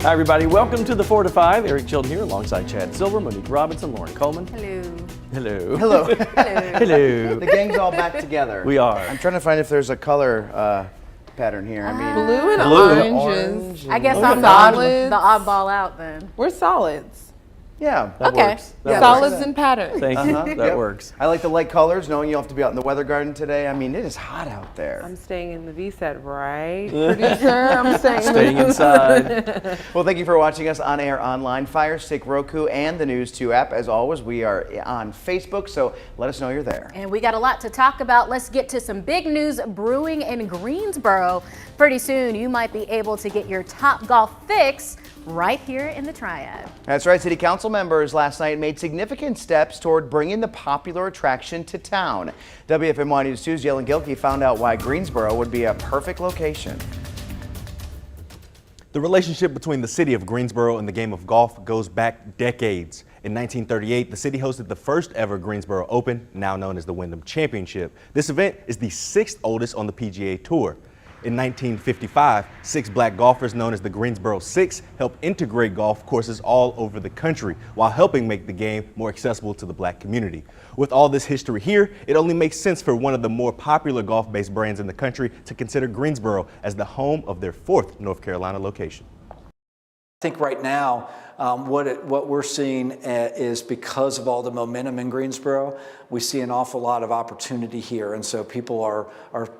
Hi, everybody. Welcome to the 4 to 5. Eric Chilton here alongside Chad Silver, Monique Robinson, Lauren Coleman. Hello. Hello. Hello. Hello. The gang's all back together. We are. I'm trying to find if there's a color pattern here. I mean, Blue and Blue. oranges. I guess Okay. I'm Solids. the oddball out then. We're solids. yeah. That Okay. works. That Yeah. works. Solids and patterns. Thank you. Uh-huh. That Yep. works. I like the light colors, knowing you have to be out in the weather garden today. I mean, it is hot out there. I'm staying in the V set, right? Producer, I'm Staying inside. Well, thank you for watching us on air, online, Fire Stick, Roku, and the News 2 app. As always, we are on Facebook, so let us know you're there. And we got a lot to talk about. Let's get to some big news brewing in Greensboro. Pretty soon, you might be able to get your Topgolf fix right here in the Triad. That's right. City Council members last night made significant steps toward bringing the popular attraction to town. WFMY News 2's Jalen Gilkey found out why Greensboro would be a perfect location. The relationship between the city of Greensboro and the game of golf goes back decades. In 1938, the city hosted the first ever Greensboro Open, now known as the Wyndham Championship. This event is the 6th oldest on the PGA Tour. In 1955, 6 black golfers known as the Greensboro Six helped integrate golf courses all over the country while helping make the game more accessible to the black community. With all this history here, it only makes sense for one of the more popular golf-based brands in the country to consider Greensboro as the home of their 4th North Carolina location. I think right now, what we're seeing is because of all the momentum in Greensboro, we see an awful lot of opportunity here. And so people are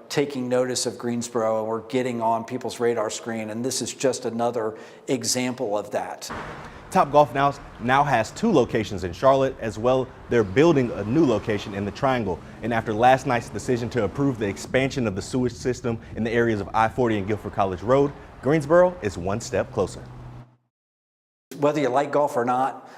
taking notice of Greensboro, and we're getting on people's radar screen. And this is just another example of that. Topgolf now has 2 locations in Charlotte, as well. They're building a new location in the Triangle. And after last night's decision to approve the expansion of the sewage system in the areas of I-40 and Guilford College Road, Greensboro is one step closer. Whether you like golf or not,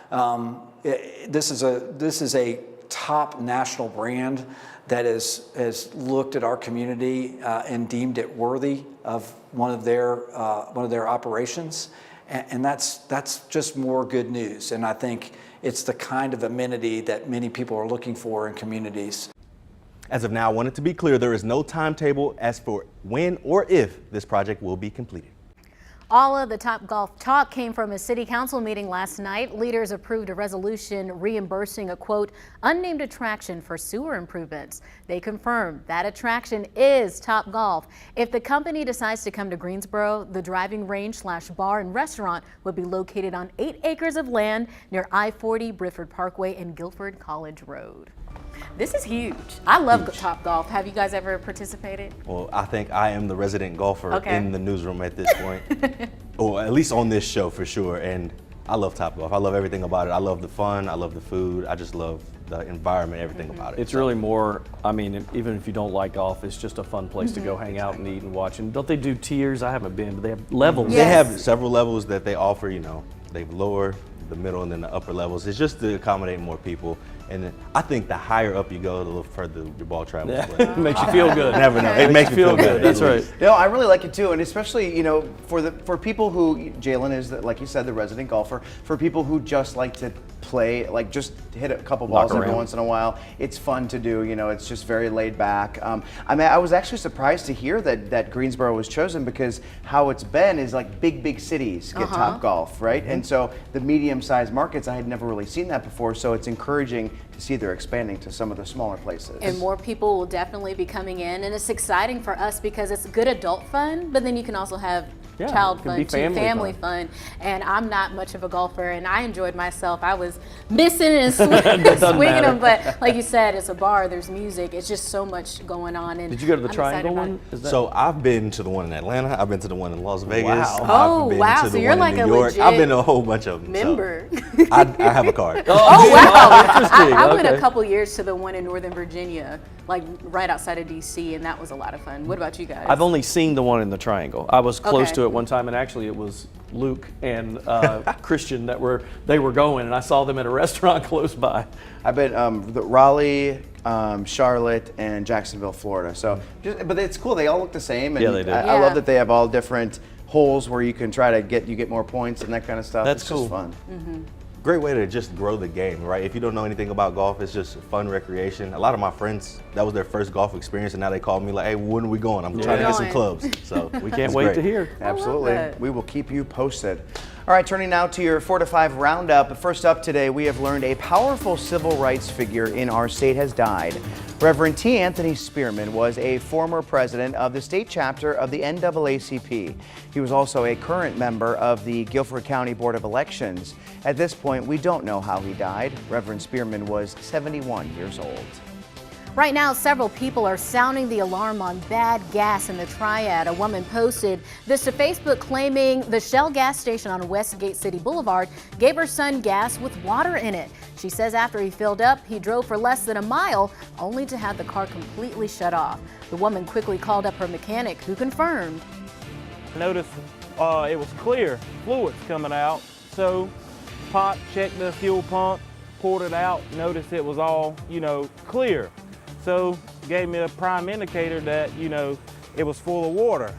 this is a top national brand that has looked at our community and deemed it worthy of one of their operations, and that's just more good news. And I think it's the kind of amenity that many people are looking for in communities. As of now, I want it to be clear, there is no timetable as for when or if this project will be completed. All of the Topgolf talk came from a city council meeting last night. Leaders approved a resolution reimbursing a, quote, unnamed attraction for sewer improvements. They confirmed that attraction is Topgolf. If the company decides to come to Greensboro, the driving range / bar and restaurant would be located on 8 acres of land near I-40, Brifford Parkway, and Guilford College Road. This is huge. I love Topgolf. Have you guys ever participated? Well, I think I am the resident golfer Okay. in the newsroom at this point, or at least on this show for sure. And I love Topgolf. I love everything about it. I love the fun. I love the food. I just love the environment, everything about it. It's really more, I mean, even if you don't like golf, it's just a fun place to go hang out and eat and watch. And don't they do tiers? I haven't been, but they have levels. They have several levels that they offer, you know. They've lower, the middle, and then the upper levels. It's just to accommodate more people. And I think the higher up you go, the little further your ball travels. Yeah. But It makes you feel good. never know. It makes me feel good. That's at right. least. No, I really like it too, and especially, you know, for people who, Jalen is, like you said, the resident golfer, for people who just like to play, like just hit a couple balls every once in a while. It's fun to do, you know, it's just very laid back. I mean, I was actually surprised to hear that Greensboro was chosen, because how it's been is like big cities get Topgolf, right? And so the medium-sized markets, I had never really seen that before, so it's encouraging to see they're expanding to some of the smaller places. And more people will definitely be coming in, and it's exciting for us because it's good adult fun, but then you can also have child it can fun be too, family fun. And I'm not much of a golfer, and I enjoyed myself. I was missing and swinging them, but like you said, it's a bar, there's music, it's just so much going on. And Did you go to the I'm Triangle excited about one? it. Is that- So I've been to the one in Atlanta. I've been to the one in Las Vegas. Wow. Oh, I've been wow. to So the you're one like in a New York. legit I've been to a whole bunch of them. member. So I have a card. Oh, wow. Interesting. I went a Okay. couple years to the one in Northern Virginia, like right outside of DC, and that was a lot of fun. What about you guys? I've only seen the one in the Triangle. I was close Okay. to it one time, and actually it was Luke and Christian that were going, and I saw them at a restaurant close by. I've been Raleigh, Charlotte, and Jacksonville, Florida. So, but it's cool. They all look the same. And Yeah, they do. I love that they have all different holes where you can try to get more points and that kind of stuff. That's it's cool. Just fun. Great way to just grow the game, right? If you don't know anything about golf, it's just fun recreation. A lot of my friends, that was their first golf experience, and now they call me like, hey, when are we going? I'm trying to get some clubs. So We can't it's wait great. to hear. Absolutely. that. We will keep you posted. All right, turning now to your 4 to 5 roundup. First up today, we have learned a powerful civil rights figure in our state has died. Reverend T. Anthony Spearman was a former president of the state chapter of the NAACP. He was also a current member of the Guilford County Board of Elections. At this point, we don't know how he died. Reverend Spearman was 71 years old. Right now, several people are sounding the alarm on bad gas in the Triad. A woman posted this to Facebook claiming the Shell gas station on Westgate City Boulevard gave her son gas with water in it. She says after he filled up, he drove for less than a mile, only to have the car completely shut off. The woman quickly called up her mechanic, who confirmed. I noticed it was clear, fluids coming out, so Pop checked the fuel pump, poured it out, noticed it was all, clear. So gave me a prime indicator that, it was full of water.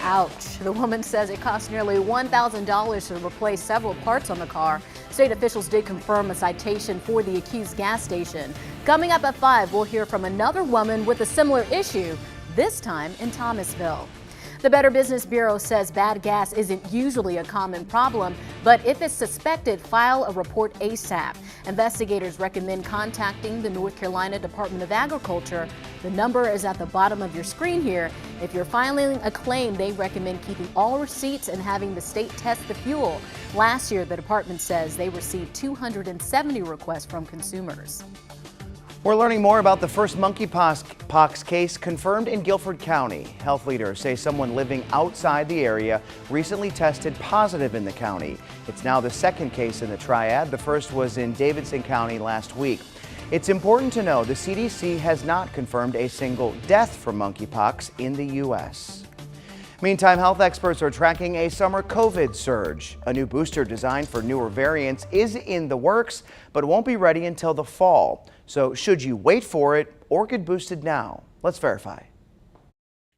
Ouch. The woman says it cost nearly $1,000 to replace several parts on the car. State officials did confirm a citation for the accused gas station. Coming up at 5, we'll hear from another woman with a similar issue, this time in Thomasville. The Better Business Bureau says bad gas isn't usually a common problem, but if it's suspected, file a report ASAP. Investigators recommend contacting the North Carolina Department of Agriculture. The number is at the bottom of your screen here. If you're filing a claim, they recommend keeping all receipts and having the state test the fuel. Last year, the department says they received 270 requests from consumers. We're learning more about the first monkeypox case confirmed in Guilford County. Health leaders say someone living outside the area recently tested positive in the county. It's now the second case in the Triad. The first was in Davidson County last week. It's important to know the CDC has not confirmed a single death from monkeypox in the U.S. Meantime, health experts are tracking a summer COVID surge. A new booster designed for newer variants is in the works, but won't be ready until the fall. So should you wait for it or get boosted now? Let's verify.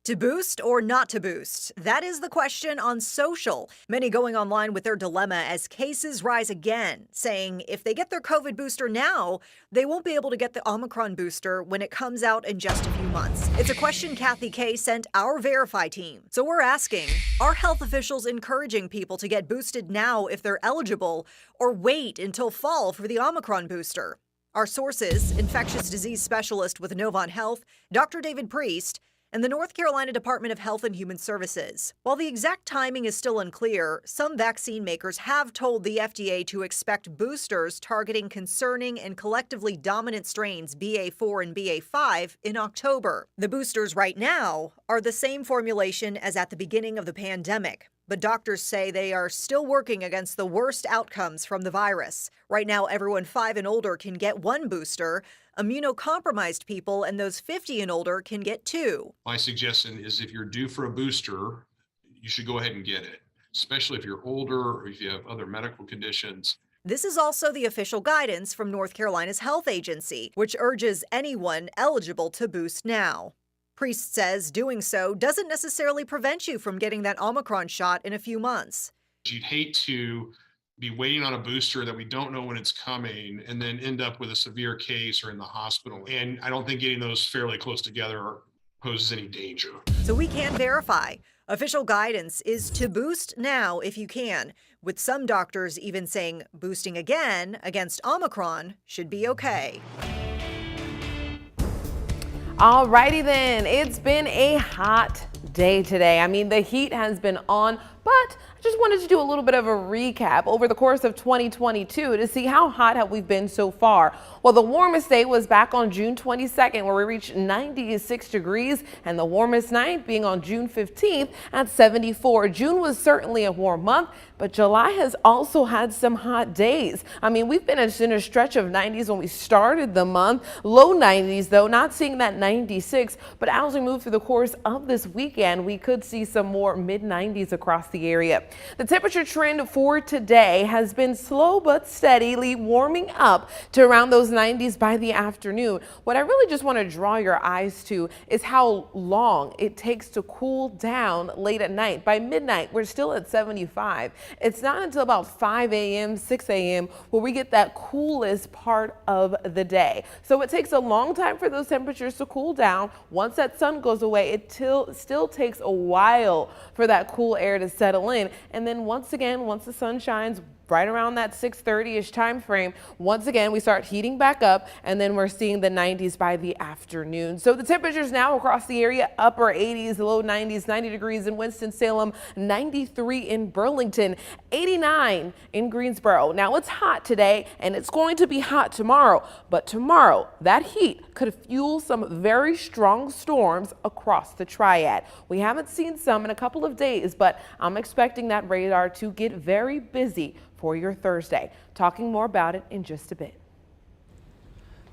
To boost or not to boost? That is the question on social. Many going online with their dilemma as cases rise again, saying if they get their COVID booster now, they won't be able to get the Omicron booster when it comes out in just a few months. It's a question Kathy K sent our Verify team. So we're asking, are health officials encouraging people to get boosted now if they're eligible, or wait until fall for the Omicron booster? Our sources, infectious disease specialist with Novant Health, Dr. David Priest, and the North Carolina Department of Health and Human Services. While the exact timing is still unclear, some vaccine makers have told the FDA to expect boosters targeting concerning and collectively dominant strains BA4 and BA5 in October. The boosters right now are the same formulation as at the beginning of the pandemic, but doctors say they are still working against the worst outcomes from the virus. Right now, everyone 5 and older can get 1 booster. Immunocompromised people and those 50 and older can get 2. My suggestion is if you're due for a booster, you should go ahead and get it, especially if you're older or if you have other medical conditions. This is also the official guidance from North Carolina's health agency, which urges anyone eligible to boost now. Priest says doing so doesn't necessarily prevent you from getting that Omicron shot in a few months. You'd hate to be waiting on a booster that we don't know when it's coming and then end up with a severe case or in the hospital. And I don't think getting those fairly close together poses any danger. So we can verify. Official guidance is to boost now if you can, with some doctors even saying boosting again against Omicron should be okay. Alrighty then, it's been a hot day today. I mean, the heat has been on, but I just wanted to do a little bit of a recap over the course of 2022 to see how hot have we been so far. Well, the warmest day was back on June 22nd, where we reached 96 degrees, and the warmest night being on June 15th at 74. June was certainly a warm month, but July has also had some hot days. I mean, we've been in a stretch of 90s when we started the month, low 90s though, not seeing that 96, but as we move through the course of this weekend, we could see some more mid 90s across the area. The temperature trend for today has been slow but steadily warming up to around those 90s by the afternoon. What I really just want to draw your eyes to is how long it takes to cool down late at night. By midnight, we're still at 75. It's not until about 5 a.m., 6 a.m. where we get that coolest part of the day. So it takes a long time for those temperatures to cool down. Once that sun goes away, it still takes a while for that cool air to settle settle in. And then once again, once the sun shines right around that 6:30-ish time frame, once again, we start heating back up, and then we're seeing the 90s by the afternoon. So the temperatures now across the area, upper 80s, low 90s, 90 degrees in Winston-Salem, 93 in Burlington, 89 in Greensboro. Now it's hot today, and it's going to be hot tomorrow, but tomorrow that heat could fuel some very strong storms across the triad. We haven't seen some in a couple of days, but I'm expecting that radar to get very busy for your Thursday. Talking more about it in just a bit.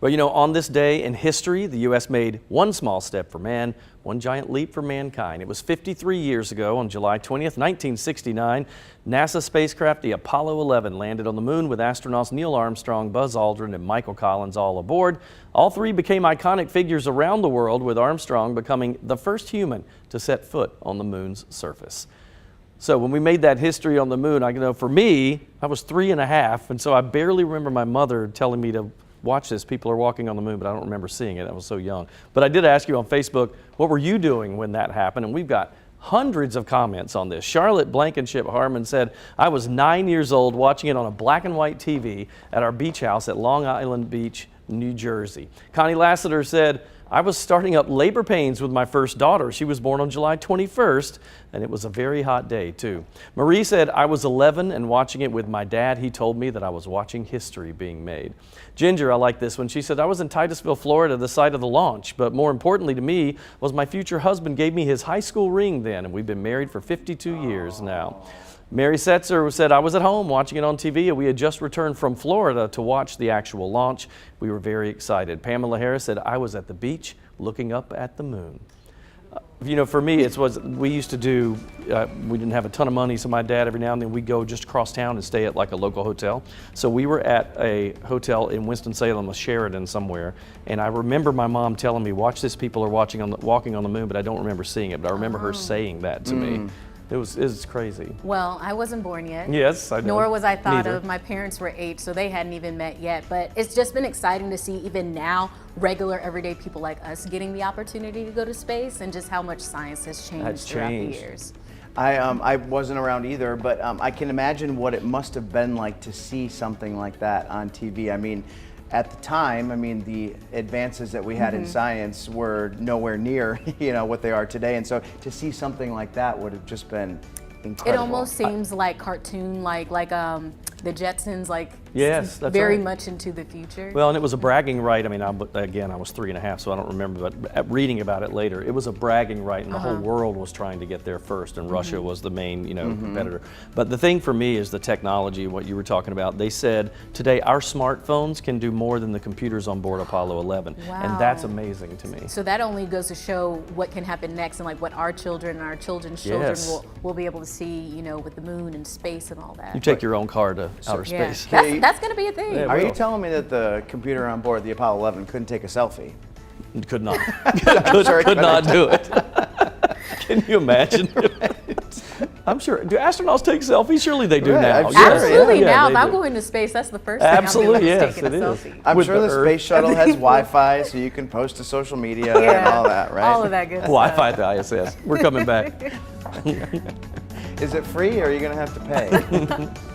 Well, you know, on this day in history, the U.S. made one small step for man, one giant leap for mankind. It was 53 years ago on July 20th, 1969. NASA spacecraft, the Apollo 11, landed on the moon with astronauts Neil Armstrong, Buzz Aldrin, and Michael Collins all aboard. All three became iconic figures around the world, with Armstrong becoming the first human to set foot on the moon's surface. So when we made that history on the moon, I know for me, I was 3.5, and so I barely remember my mother telling me to watch this. People are walking on the moon, but I don't remember seeing it. I was so young. But I did ask you on Facebook, what were you doing when that happened? And we've got hundreds of comments on this. Charlotte Blankenship Harmon said, I was 9 years old watching it on a black and white TV at our beach house at Long Island Beach, New Jersey. Connie Lassiter said, I was starting up labor pains with my first daughter. She was born on July 21st, and it was a very hot day, too. Marie said, I was 11 and watching it with my dad. He told me that I was watching history being made. Ginger, I like this one. She said, I was in Titusville, Florida, the site of the launch, but more importantly to me was my future husband gave me his high school ring then, and we've been married for 52 years now. Mary Setzer said, I was at home watching it on TV, and we had just returned from Florida to watch the actual launch. We were very excited. Pamela Harris said, I was at the beach looking up at the moon. You know, for me, we used to do, we didn't have a ton of money, so my dad, every now and then, we'd go just across town and stay at like a local hotel. So we were at a hotel in Winston-Salem, a Sheraton somewhere, and I remember my mom telling me, watch this, people are walking on the moon, but I don't remember seeing it, but I remember her saying that to me. It was crazy. Well, I wasn't born yet. Yes, I know. Nor was I thought Neither. of. My parents were 8, so they hadn't even met yet. But it's just been exciting to see even now regular everyday people like us getting the opportunity to go to space, and just how much science has changed throughout the years. I wasn't around either, but I can imagine what it must have been like to see something like that on TV. I mean, at the time, I mean, the advances that we had in science were nowhere near, you know, what they are today. And so to see something like that would have just been incredible. It almost seems like cartoon, like the Jetsons, like Yes, that's very right. much into the future. Well, and it was a bragging right. I mean, again, I was 3.5, so I don't remember, but reading about it later, it was a bragging right, and the whole world was trying to get there first, and Russia was the main, you know, competitor. But the thing for me is the technology, what you were talking about. They said today our smartphones can do more than the computers on board Apollo 11, and that's amazing to me. So that only goes to show what can happen next, and like what our children and our children's children will be able to see, you know, with the moon and space and all that. You take your own car to outer space. That's going to be a thing. Yeah, Are you telling me that the computer on board the Apollo 11 couldn't take a selfie? Could not. could not do it. Can you imagine? I'm sure. Do astronauts take selfies? Surely they do now. I'm sure, Absolutely. Yeah, now, they if I'm do. going to space, that's the first thing I'm doing is taking a selfie. I'm sure the space shuttle has Wi-Fi, so you can post to social media and all that, right? All of that good stuff. Wi-Fi at the ISS. We're coming back. Is it free, or are you going to have to pay?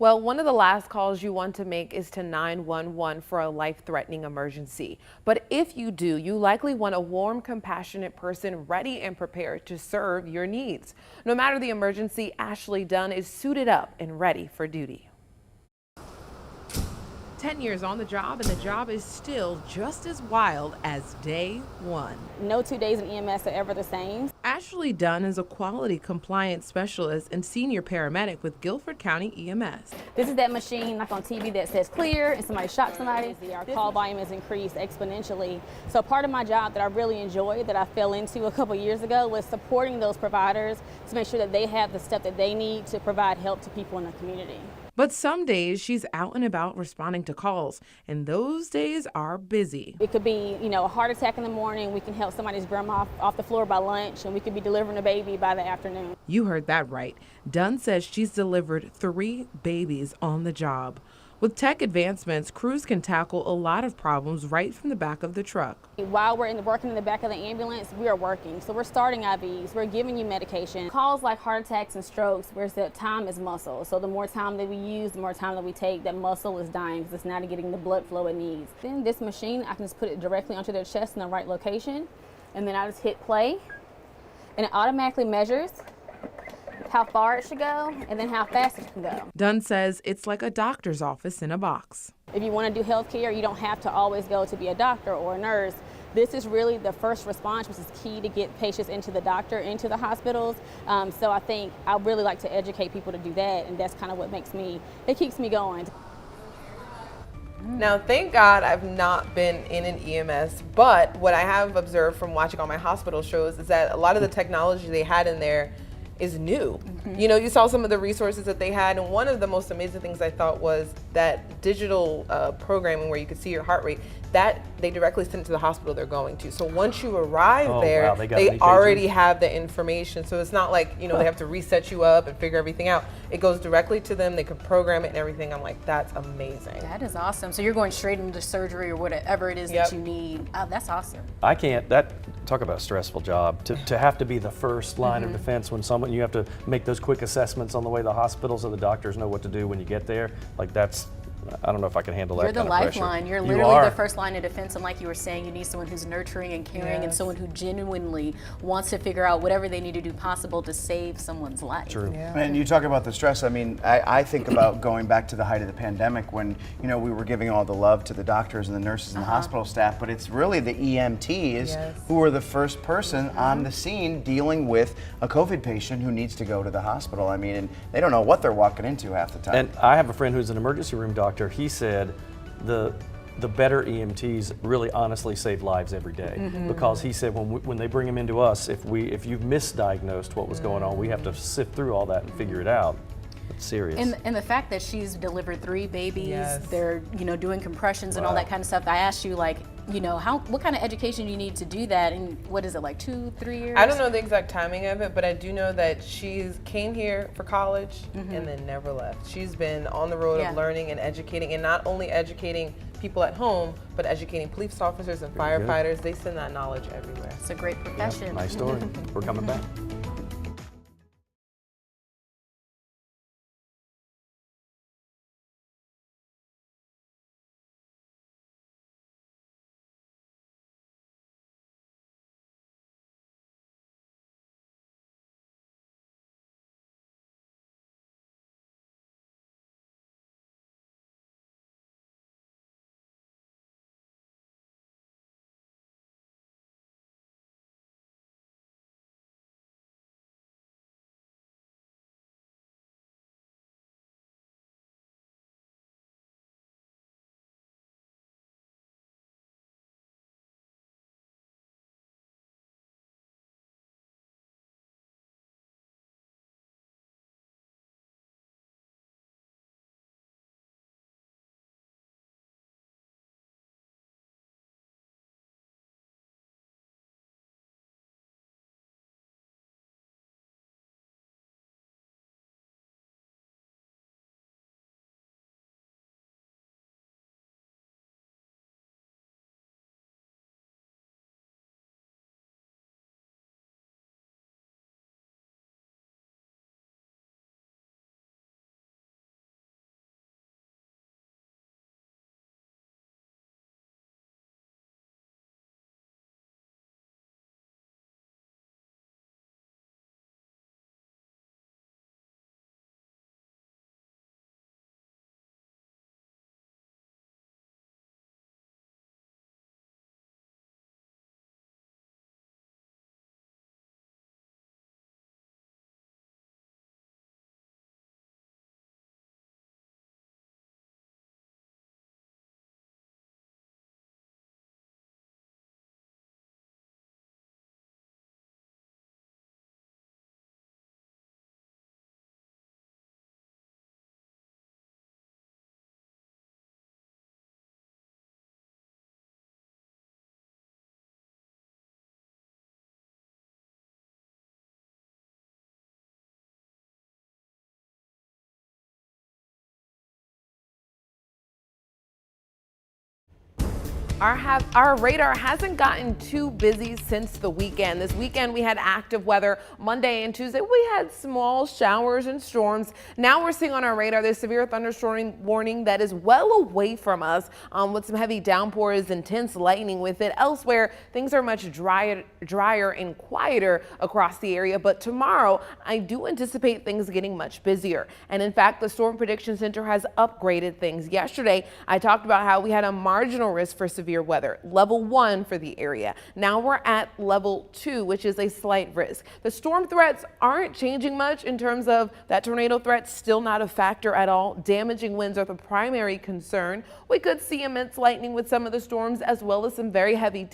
Well, one of the last calls you want to make is to 911 for a life-threatening emergency. But if you do, you likely want a warm, compassionate person ready and prepared to serve your needs. No matter the emergency, Ashley Dunn is suited up and ready for duty. 10 years on the job, and the job is still just as wild as day one. No 2 days in EMS are ever the same. Ashley Dunn is a quality compliance specialist and senior paramedic with Guilford County EMS. This is that machine like on TV that says clear and somebody shot somebody. Our call volume has increased exponentially. So part of my job that I really enjoyed, that I fell into a couple years ago, was supporting those providers to make sure that they have the stuff that they need to provide help to people in the community. But some days she's out and about responding to calls, and those days are busy. It could be, a heart attack in the morning. We can help somebody's grandma off the floor by lunch, and we could be delivering a baby by the afternoon. You heard that right. Dunn says she's delivered 3 babies on the job. With tech advancements, crews can tackle a lot of problems right from the back of the truck. While we're working in the back of the ambulance, we are working. So we're starting IVs, we're giving you medication. Calls like heart attacks and strokes, where the time is muscle. So the more time that we use, the more time that we take, that muscle is dying because it's not getting the blood flow it needs. Then this machine, I can just put it directly onto their chest in the right location. And then I just hit play, and it automatically measures how far it should go and then how fast it can go. Dunn says it's like a doctor's office in a box. If you want to do healthcare, you don't have to always go to be a doctor or a nurse. This is really the first response, which is key to get patients into the doctor, into the hospitals. So I think I really like to educate people to do that, and that's kind of what it keeps me going. Now, thank God I've not been in an EMS, but what I have observed from watching all my hospital shows is that a lot of the technology they had in there is new. You saw some of the resources that they had, and one of the most amazing things I thought was that digital programming where you could see your heart rate, that they directly send it to the hospital they're going to. So once you arrive there, wow, they already have the information. So it's not like, they have to reset you up and figure everything out. It goes directly to them. They can program it and everything. I'm like, that's amazing. That is awesome. So you're going straight into surgery or whatever it is that you need. Oh, that's awesome. Talk about a stressful job. To have to be the first line of defense when you have to make those quick assessments on the way to the hospital so the doctors know what to do when you get there. I don't know if I can handle that. You're the kind of pressure. lifeline. You're literally the first line of defense. And like you were saying, you need someone who's nurturing and caring and someone who genuinely wants to figure out whatever they need to do possible to save someone's life. True. Yeah. And you talk about the stress. I mean, I think about going back to the height of the pandemic when, we were giving all the love to the doctors and the nurses and the hospital staff, but it's really the EMTs who are the first person on the scene dealing with a COVID patient who needs to go to the hospital. I mean, and they don't know what they're walking into half the time. And I have a friend who's an emergency room doctor. He said the better EMTs really honestly save lives every day, because he said when they bring them into us, if you've misdiagnosed what was going on, we have to sift through all that and figure it out. It's serious. And the fact that she's delivered 3 babies, they're doing compressions and all that kind of stuff. I asked you what kind of education you need to do that, and what is it, like 2-3 years? I don't know the exact timing of it, but I do know that she's came here for college and then never left. She's been on the road of learning and educating, and not only educating people at home, but educating police officers and firefighters. They send that knowledge everywhere. It's a great profession. Nice story. We're coming back. Our radar hasn't gotten too busy since the weekend. This weekend we had active weather. Monday and Tuesday we had small showers and storms. Now we're seeing on our radar this severe thunderstorm warning that is well away from us, with some heavy downpours, intense lightning with it. Elsewhere, things are much drier and quieter across the area. But tomorrow, I do anticipate things getting much busier. And in fact, the Storm Prediction Center has upgraded things. Yesterday, I talked about how we had a marginal risk for severe weather, level 1 for the area. Now we're at level 2, which is a slight risk. The storm threats aren't changing much in terms of that tornado threat, still not a factor at all. Damaging winds are the primary concern. We could see immense lightning with some of the storms, as well as some very heavy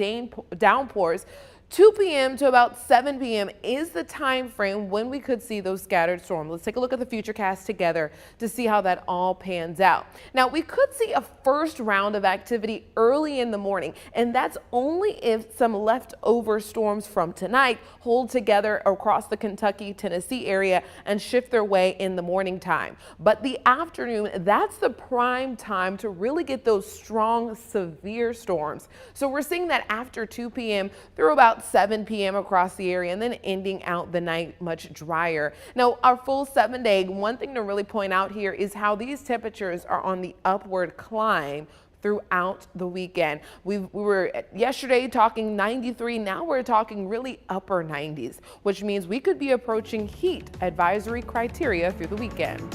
downpours. 2 p.m. to about 7 p.m. is the time frame when we could see those scattered storms. Let's take a look at the futurecast together to see how that all pans out. Now, we could see a first round of activity early in the morning, and that's only if some leftover storms from tonight hold together across the Kentucky, Tennessee area and shift their way in the morning time. But the afternoon, that's the prime time to really get those strong, severe storms. So we're seeing that after 2 p.m. through about 7 p.m. across the area, and then ending out the night much drier. Now, our full 7-day, one thing to really point out here is how these temperatures are on the upward climb throughout the weekend. We were yesterday talking 93, now we're talking really upper 90s, which means we could be approaching heat advisory criteria through the weekend.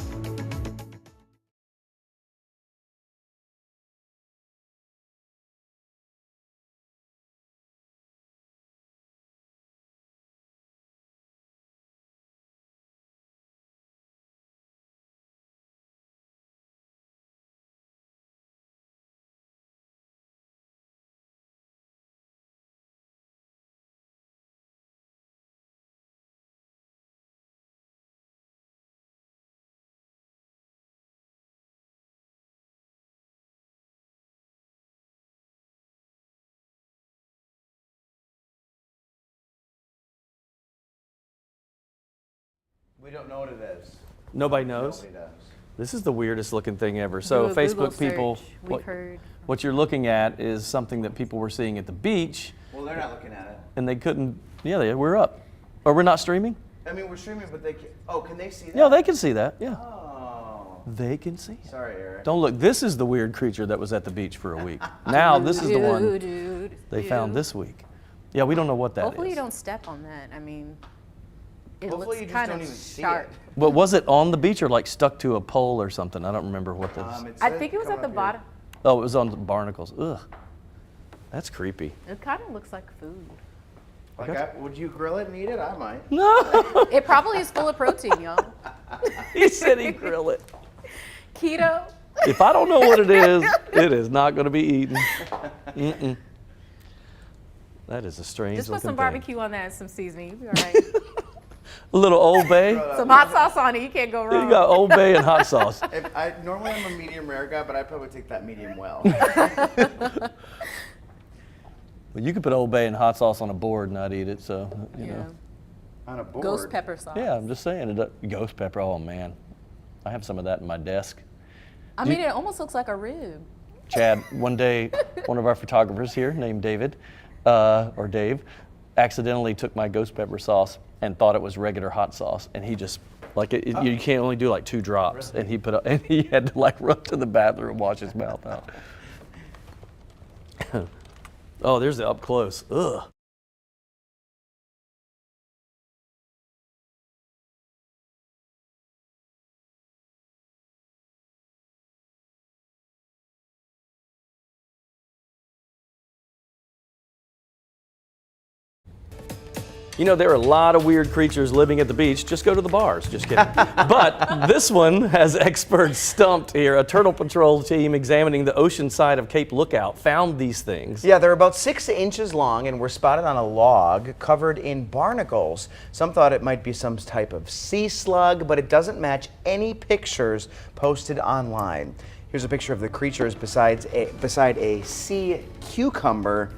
We don't know what it is. Nobody knows? Nobody does. This is the weirdest looking thing ever. So Do a Google Facebook people, search. We've heard. what you're looking at is something that people were seeing at the beach, Well, they're not looking at it. and they couldn't, we're up. Or we're not streaming? I mean, we're streaming, but they can. Oh, can they see that? Yeah, they can see that, yeah. Oh. They can see it. Sorry, Eric. Don't look, this is the weird creature that was at the beach for a week. Now this is the one they found this week. Yeah, we don't know what that is. Hopefully you don't step on that. I mean, it Hopefully you looks just kind don't of even see sharp. it. But was it on the beach or like stuck to a pole or something? I don't remember what this. I think it was at the bottom. Oh, it was on the barnacles. Ugh, that's creepy. It kind of looks like food. Like, would you grill it and eat it? I might. No, It probably is full of protein, y'all. he said he'd grill it. Keto. If I don't know what it is not going to be eaten. Mm-mm. That is a strange Just put looking some thing. barbecue on that and some seasoning. You'll be all right. A little Old Bay. Some hot sauce on it. You can't go wrong. You got Old Bay and hot sauce. Normally I'm a medium rare guy, but I probably take that medium well. Well, you could put Old Bay and hot sauce on a board and not eat it, so, you know. On a board. Ghost pepper sauce. Yeah, I'm just saying. Ghost pepper, oh man. I have some of that in my desk. I mean, it almost looks like a rib. Chad, one day, one of our photographers here named David, or Dave, accidentally took my ghost pepper sauce and thought it was regular hot sauce. And he just, you can't only do like 2 drops. Really? And he had to like run to the bathroom and wash his mouth out. Oh, there's the up close. Ugh. You know, there are a lot of weird creatures living at the beach. Just go to the bars. Just kidding. But this one has experts stumped here. A turtle patrol team examining the ocean side of Cape Lookout found these things. Yeah, they're about 6 inches long and were spotted on a log covered in barnacles. Some thought it might be some type of sea slug, but it doesn't match any pictures posted online. Here's a picture of the creatures beside a sea cucumber.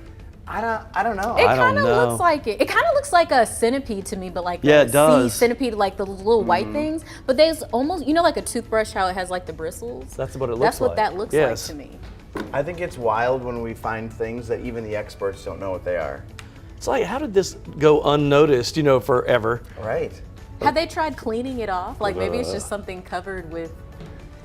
I don't know. It kind of looks like it. It kind of looks like a centipede to me, but like yeah, a it does. sea centipede, like the little white things. But there's almost, like a toothbrush, how it has like the bristles. That's what it looks like. That's what that looks like to me. I think it's wild when we find things that even the experts don't know what they are. It's like, how did this go unnoticed, forever? Right. Have they tried cleaning it off? Like maybe it's just something covered with,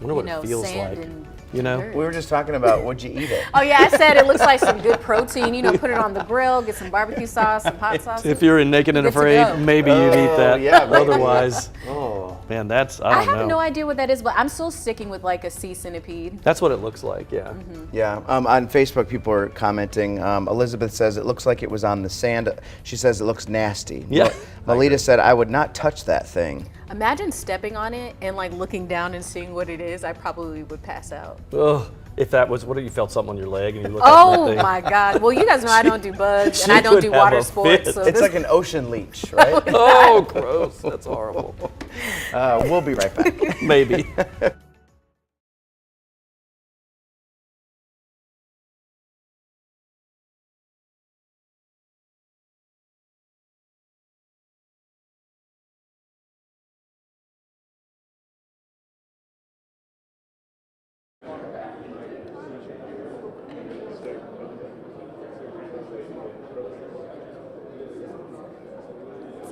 I wonder what it feels sand like. and dirt. We were just talking about, would you eat it? Oh yeah, I said it looks like some good protein. Put it on the grill, get some barbecue sauce, some hot sauce. If you're in Naked and Good to Afraid, go. maybe you'd eat that. yeah, maybe. Otherwise, Oh. man, I I don't have know. no idea what that is, but I'm still sticking with like a sea centipede. That's what it looks like, yeah. Yeah, on Facebook, people are commenting. Elizabeth says it looks like it was on the sand. She says it looks nasty. Yeah. Melita said, I would not touch that thing. Imagine stepping on it and like looking down and seeing what it is. I probably would pass out. Ugh. If that was, what if you felt something on your leg and you looked at that Oh thing? my God. Well, you guys know I don't do bugs and she I don't would do have water a sports. fit. So It's this- like an ocean leech, right? Oh, gross. That's horrible. We'll be right back. Maybe.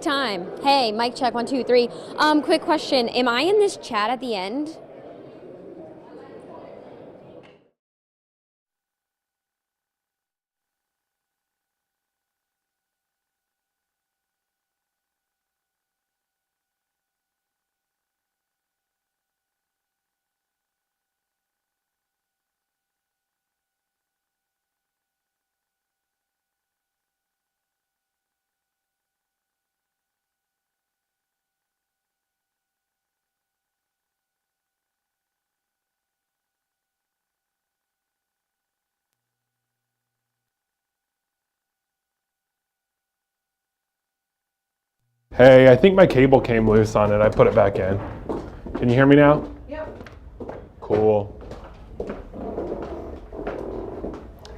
Time. Hey, mic check, 1, 2, 3. Quick question. Am I in this chat at the end? Hey, I think my cable came loose on it. I put it back in. Can you hear me now? Yep. Cool.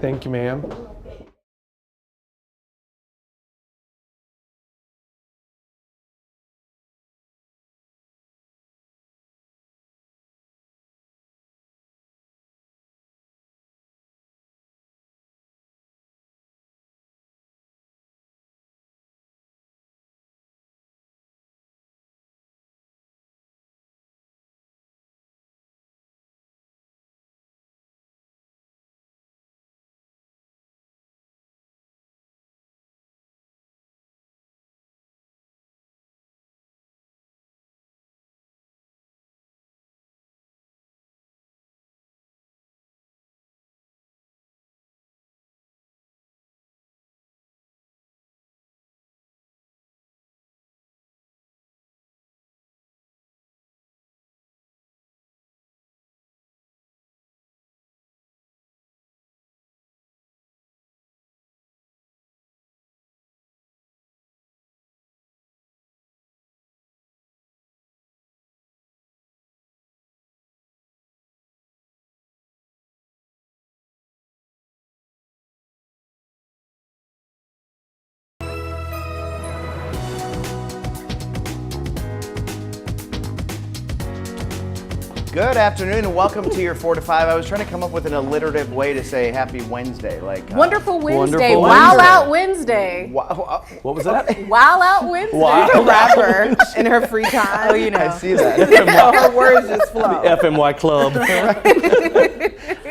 Thank you, ma'am. Good afternoon and welcome to your 4 to 5. I was trying to come up with an alliterative way to say Happy Wednesday, like Wonderful Wednesday. Wonderful Wow Wednesday. Out Wednesday. What was that? Wow Out Wednesday. Wow. A rapper in her free time. Oh, you know. I see that. Her words just flow. FMY Club.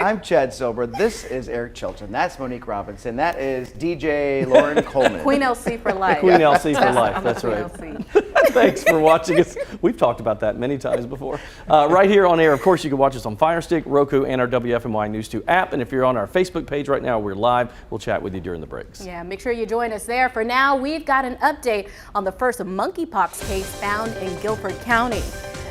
I'm Chad Sober. This is Eric Chilton. That's Monique Robinson. That is DJ Lauren Coleman. Queen LC for life. Queen LC for life. I'm That's a right. Queen LC. Thanks for watching us. We've talked about that many times before. Right here on air, of course, you can watch us on Fire Stick, Roku, and our WFMY News 2 app. And if you're on our Facebook page right now, we're live. We'll chat with you during the breaks. Yeah, make sure you join us there. For now, we've got an update on the first monkeypox case found in Guilford County.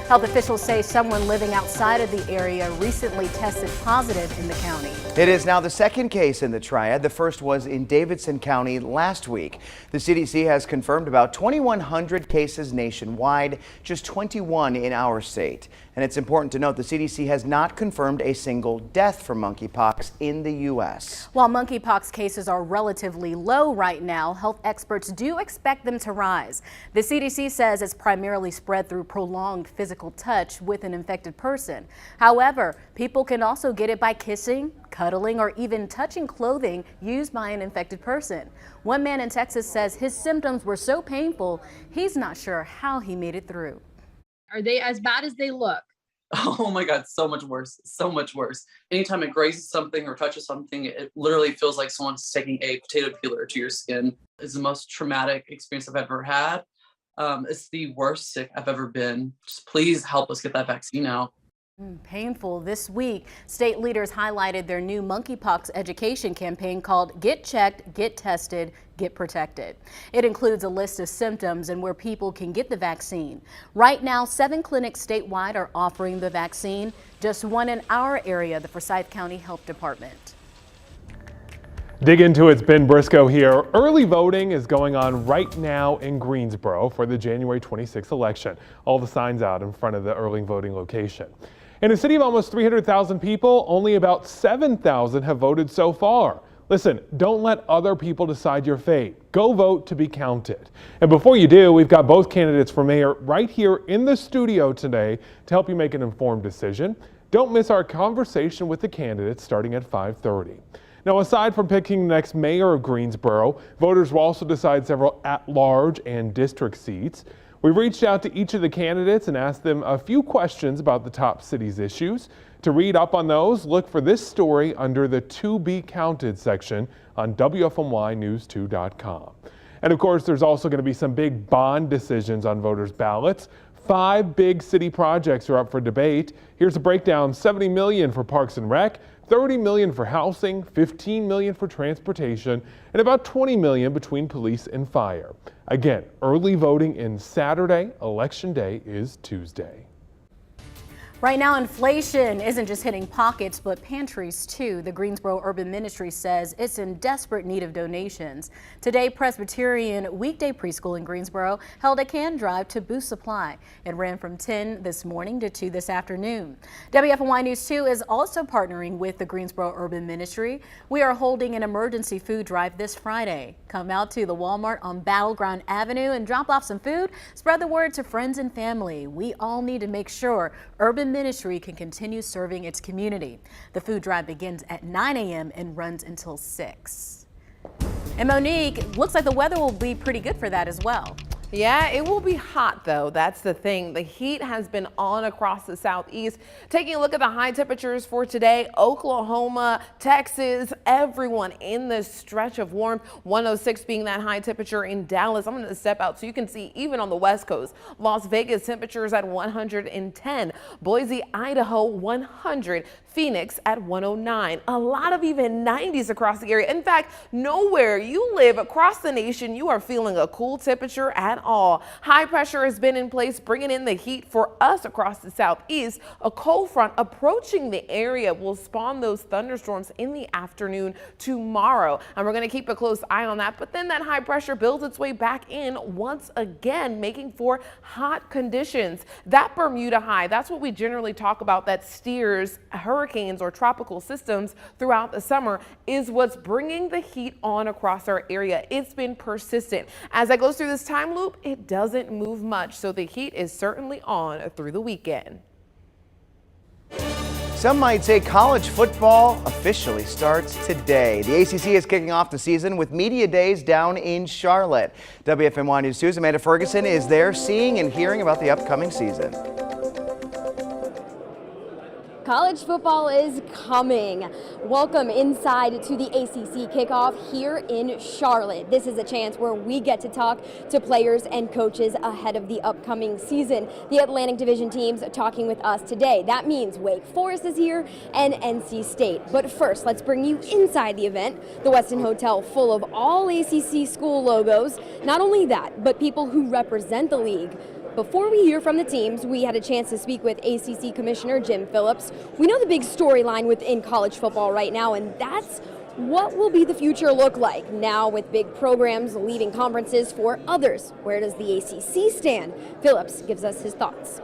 Health officials say someone living outside of the area recently tested positive in the county. It is now the second case in the triad. The first was in Davidson County last week. The CDC has confirmed about 2,100 cases nationwide, just 21 in our state. And And it's important to note the CDC has not confirmed a single death from monkeypox in the U.S. While monkeypox cases are relatively low right now, health experts do expect them to rise. The CDC says it's primarily spread through prolonged physical touch with an infected person. However, people can also get it by kissing, cuddling, or even touching clothing used by an infected person. One man in Texas says his symptoms were so painful, he's not sure how he made it through. Are they as bad as they look? Oh my God, so much worse, so much worse. Anytime it grazes something or touches something, it literally feels like someone's taking a potato peeler to your skin. It's the most traumatic experience I've ever had. It's the worst sick I've ever been. Just please help us get that vaccine out. Painful. This week, state leaders highlighted their new monkeypox education campaign called Get Checked, Get Tested, Get Protected. It includes a list of symptoms and where people can get the vaccine. Right now, 7 clinics statewide are offering the vaccine, just one in our area, the Forsyth County Health Department. Dig into it's Ben Briscoe here. Early voting is going on right now in Greensboro for the January 26th election. All the signs out in front of the early voting location. In a city of almost 300,000 people, only about 7,000 have voted so far. Listen, don't let other people decide your fate. Go vote to be counted. And before you do, we've got both candidates for mayor right here in the studio today to help you make an informed decision. Don't miss our conversation with the candidates starting at 5:30. Now, aside from picking the next mayor of Greensboro, voters will also decide several at-large and district seats. We reached out to each of the candidates and asked them a few questions about the top city's issues. To read up on those, look for this story under the To Be Counted section on WFMYnews2.com. And of course, there's also going to be some big bond decisions on voters' ballots. 5 big city projects are up for debate. Here's a breakdown: $70 million for Parks and Rec, $30 million for housing, $15 million for transportation, and about $20 million between police and fire. Again, early voting in Saturday. Election Day is Tuesday. Right now, inflation isn't just hitting pockets, but pantries too. The Greensboro Urban Ministry says it's in desperate need of donations. Today, Presbyterian Weekday Preschool in Greensboro held a can drive to boost supply. It ran from 10 this morning to 2 this afternoon. WFMY News 2 is also partnering with the Greensboro Urban Ministry. We are holding an emergency food drive this Friday. Come out to the Walmart on Battleground Avenue and drop off some food. Spread the word to friends and family. We all need to make sure Urban Ministry can continue serving its community. The food drive begins at 9 a.m. and runs until 6. And Monique, looks like the weather will be pretty good for that as well. Yeah, it will be hot though. That's the thing. The heat has been on across the southeast. Taking a look at the high temperatures for today, Oklahoma, Texas, everyone in this stretch of warmth. 106 being that high temperature in Dallas. I'm going to step out so you can see even on the West Coast. Las Vegas temperatures at 110. Boise, Idaho, 100. Phoenix at 109. A lot of even 90s across the area. In fact, nowhere you live across the nation you are feeling a cool temperature at all. High pressure has been in place, bringing in the heat for us across the southeast. A cold front approaching the area will spawn those thunderstorms in the afternoon tomorrow. And we're going to keep a close eye on that. But then that high pressure builds its way back in once again, making for hot conditions. That Bermuda high, that's what we generally talk about, that steers hurricanes or tropical systems throughout the summer, is what's bringing the heat on across our area. It's been persistent. As I go through this time loop, it doesn't move much, so the heat is certainly on through the weekend. Some might say college football officially starts today. The ACC is kicking off the season with media days down in Charlotte. WFMY News 2's Amanda Ferguson is there seeing and hearing about the upcoming season. College football is coming. Welcome inside to the ACC kickoff here in Charlotte. This is a chance where we get to talk to players and coaches ahead of the upcoming season. The Atlantic Division teams talking with us today. That means Wake Forest is here and NC State. But first, let's bring you inside the event. The Westin Hotel full of all ACC school logos. Not only that, but people who represent the league. Before we hear from the teams, we had a chance to speak with ACC Commissioner Jim Phillips. We know the big storyline within college football right now, and that's what will be the future look like now with big programs leaving conferences for others. Where does the ACC stand? Phillips gives us his thoughts.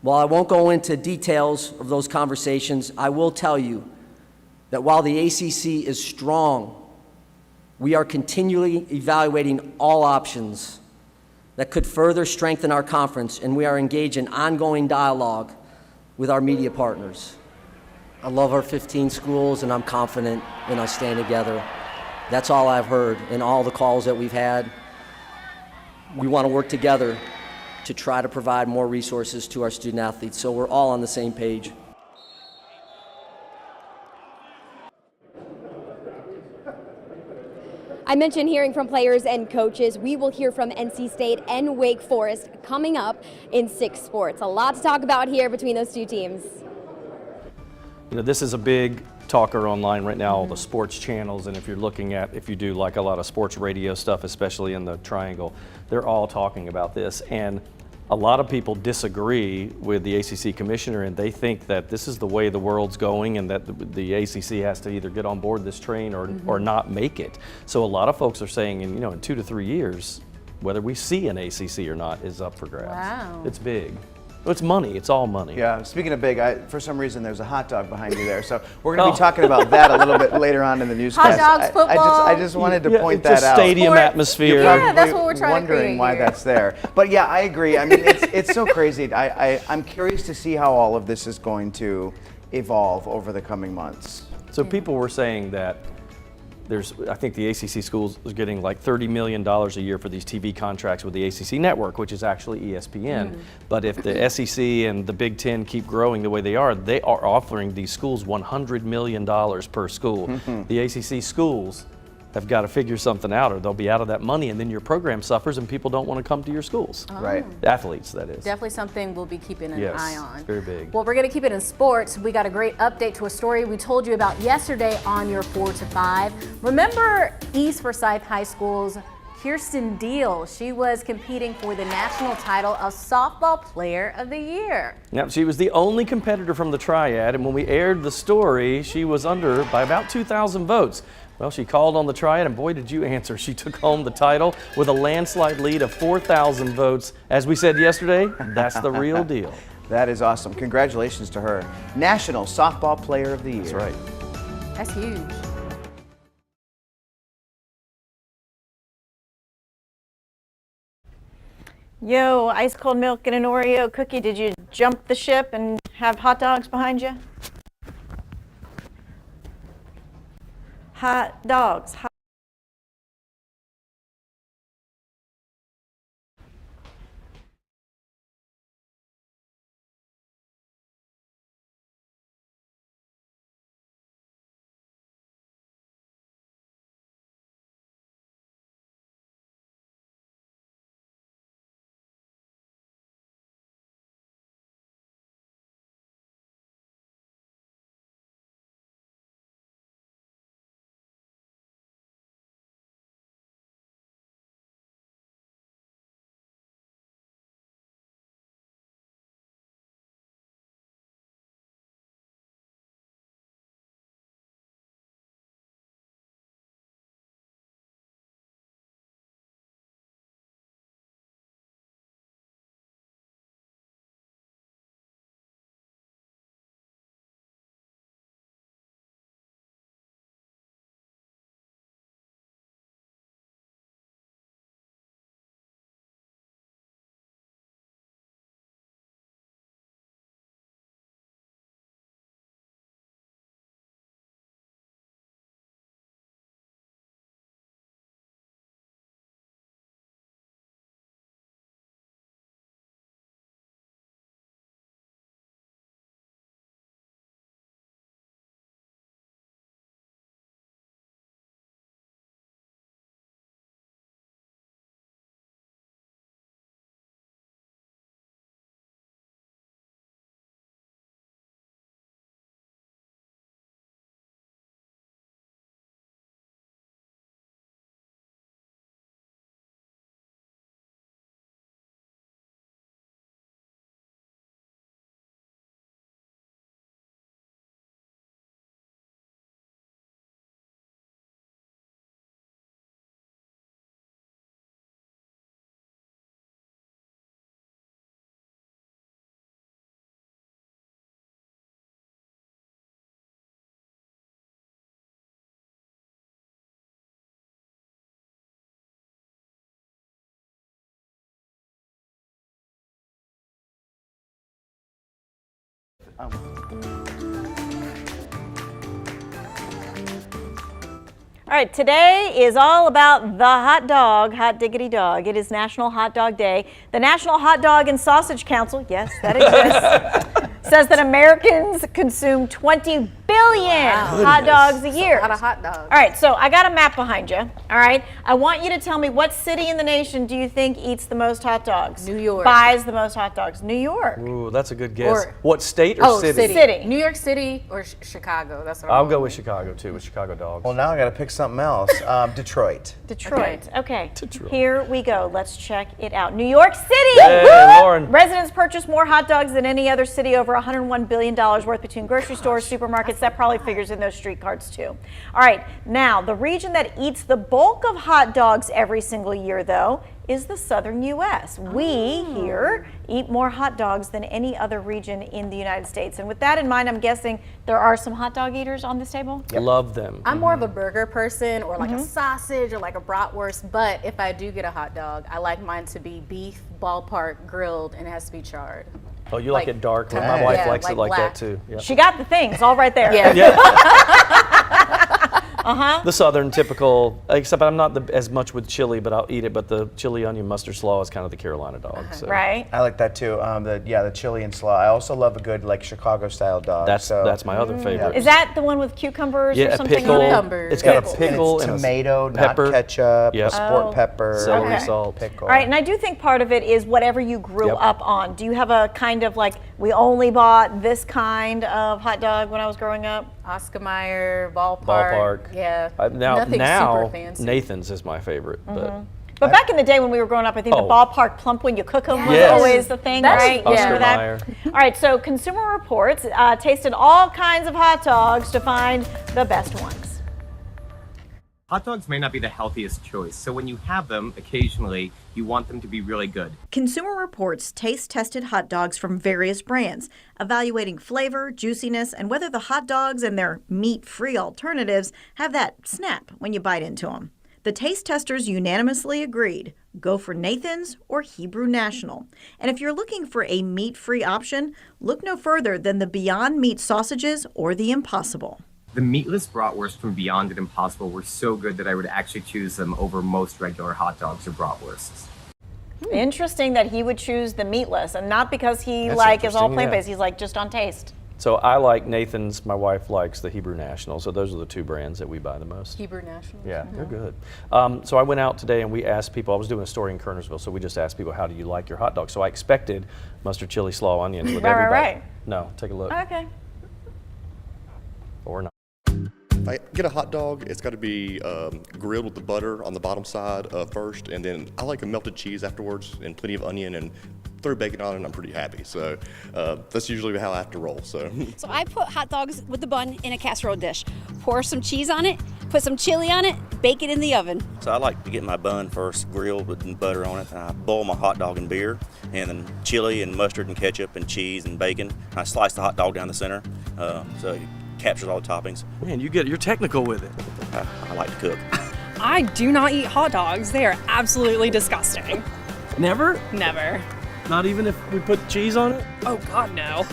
While I won't go into details of those conversations, I will tell you that while the ACC is strong, we are continually evaluating all options that could further strengthen our conference, and we are engaged in ongoing dialogue with our media partners. I love our 15 schools, and I'm confident in us staying together. That's all I've heard in all the calls that we've had. We want to work together to try to provide more resources to our student athletes, so we're all on the same page. I mentioned hearing from players and coaches. We will hear from NC State and Wake Forest coming up in 6 Sports. A lot to talk about here between those two teams. You know, this is a big talker online right now, all the sports channels, and if you're looking at, if you do like a lot of sports radio stuff, especially in the Triangle, they're all talking about this. And a lot of people disagree with the ACC commissioner, and they think that this is the way the world's going and that the ACC has to either get on board this train or not make it. So a lot of folks are saying, in 2 to 3 years, whether we see an ACC or not is up for grabs. Wow. It's big. It's money. It's all money. Yeah, speaking of big, for some reason there's a hot dog behind you there. So we're going to be talking about that a little bit later on in the newscast. Hot dogs, football. I just wanted to point that out. Stadium atmosphere. Yeah, that's what we're trying to create wondering why here. that's there. But yeah, I agree. I mean, it's so crazy. I'm curious to see how all of this is going to evolve over the coming months. So people were saying that I think the ACC schools are getting like $30 million a year for these TV contracts with the ACC network, which is actually ESPN. But if the SEC and the Big Ten keep growing the way they are offering these schools $100 million per school. The ACC schools have got to figure something out or they'll be out of that money, and then your program suffers and people don't want to come to your schools. Right. Athletes, that is. Definitely something we'll be keeping an eye on. Very big. Well, we're going to keep it in sports. We got a great update to a story we told you about yesterday on your 4 to 5. Remember East Forsyth High School's Kirsten Deal? She was competing for the national title of Softball Player of the Year. Yep, she was the only competitor from the Triad, and when we aired the story, she was under by about 2,000 votes. Well, she called on the Triad, and boy, did you answer. She took home the title with a landslide lead of 4,000 votes. As we said yesterday, that's the real deal. That is awesome. Congratulations to her. National Softball Player of the Year. That's right. That's huge. Yo, ice cold milk and an Oreo cookie. Did you jump the ship and have hot dogs behind you? Hot dogs. All right, today is all about the hot dog, hot diggity dog. It is National Hot Dog Day. The National Hot Dog and Sausage Council, yes, that exists, says that Americans consume 20 billion hot dogs a year. A lot of hot dogs. All right, so I got a map behind you. All right, I want you to tell me what city in the nation do you think eats the most hot dogs? New York. Buys the most hot dogs? New York. Ooh, that's a good guess. Or- What state or city? City. New York City or Chicago. That's what I'll I'm go with Chicago too, with Chicago dogs. Well, now I got to pick something else. Detroit. Detroit. Okay. Detroit. Here we go. Let's check it out. New York City. Hey, Woo! Lauren. Residents purchase more hot dogs than any other city, over $101 billion worth between grocery stores, supermarkets. That probably figures in those street cards too. All right. Now, the region that eats the bulk of hot dogs every single year, though, is the southern U.S. We here eat more hot dogs than any other region in the United States. And with that in mind, I'm guessing there are some hot dog eaters on this table? Love them. I'm more of a burger person, or like a sausage, or like a bratwurst. But if I do get a hot dog, I like mine to be beef, ballpark, grilled, and it has to be charred. Oh, you like it dark? Well, my Yeah, wife likes like it like black. that too. Yep. She got the things all right there. The southern typical, except I'm not as much with chili, but I'll eat it. But the chili onion mustard slaw is kind of the Carolina dog. So. Right. I like that too. The chili and slaw. I also love a good like Chicago style dog. That's my other favorite. Is that the one with cucumbers or a something pickle. on it? It's got a pickle and and tomato, pepper. not ketchup, Yep. sport pepper, celery salt. pickle. All right, and I do think part of it is whatever you grew Yep. up on. Do you have a kind of like, we only bought this kind of hot dog when I was growing up? Oscar Mayer, ballpark. Ballpark. Yeah. Now super fancy. Nathan's is my favorite. But back in the day when we were growing up, I think the ballpark plump when you cook them was Yes. always the thing, right? Oscar Remember that? Mayer. All right, so Consumer Reports tasted all kinds of hot dogs to find the best ones. Hot dogs may not be the healthiest choice, so when you have them, occasionally, you want them to be really good. Consumer Reports taste-tested hot dogs from various brands, evaluating flavor, juiciness, and whether the hot dogs and their meat-free alternatives have that snap when you bite into them. The taste testers unanimously agreed, go for Nathan's or Hebrew National. And if you're looking for a meat-free option, look no further than the Beyond Meat sausages or the Impossible. The meatless bratwurst from Beyond and Impossible were so good that I would actually choose them over most regular hot dogs or bratwursts. Interesting that he would choose the meatless, and not because he That's is all interesting, plant-based. He's like just on taste. So I like Nathan's. My wife likes the Hebrew National. So those are the two brands that we buy the most. Hebrew National. Yeah, they're good. So I went out today and we asked people. I was doing a story in Kernersville, so we just asked people, "How do you like your hot dog?" So I expected mustard, chili, slaw, onions with everybody. Right. No, take a look. Okay. Or not. If I get a hot dog, it's got to be grilled with the butter on the bottom side first, and then I like a melted cheese afterwards and plenty of onion, and throw bacon on it, and I'm pretty happy. So that's usually how I have to roll. So I put hot dogs with the bun in a casserole dish, pour some cheese on it, put some chili on it, bake it in the oven. So I like to get my bun first grilled with butter on it, and I boil my hot dog in beer, and then chili and mustard and ketchup and cheese and bacon. I slice the hot dog down the center, so it captures all the toppings. Man, you're technical with it. I like to cook. I do not eat hot dogs. They are absolutely disgusting. Never? Never. Not even if we put cheese on it? Oh God, no.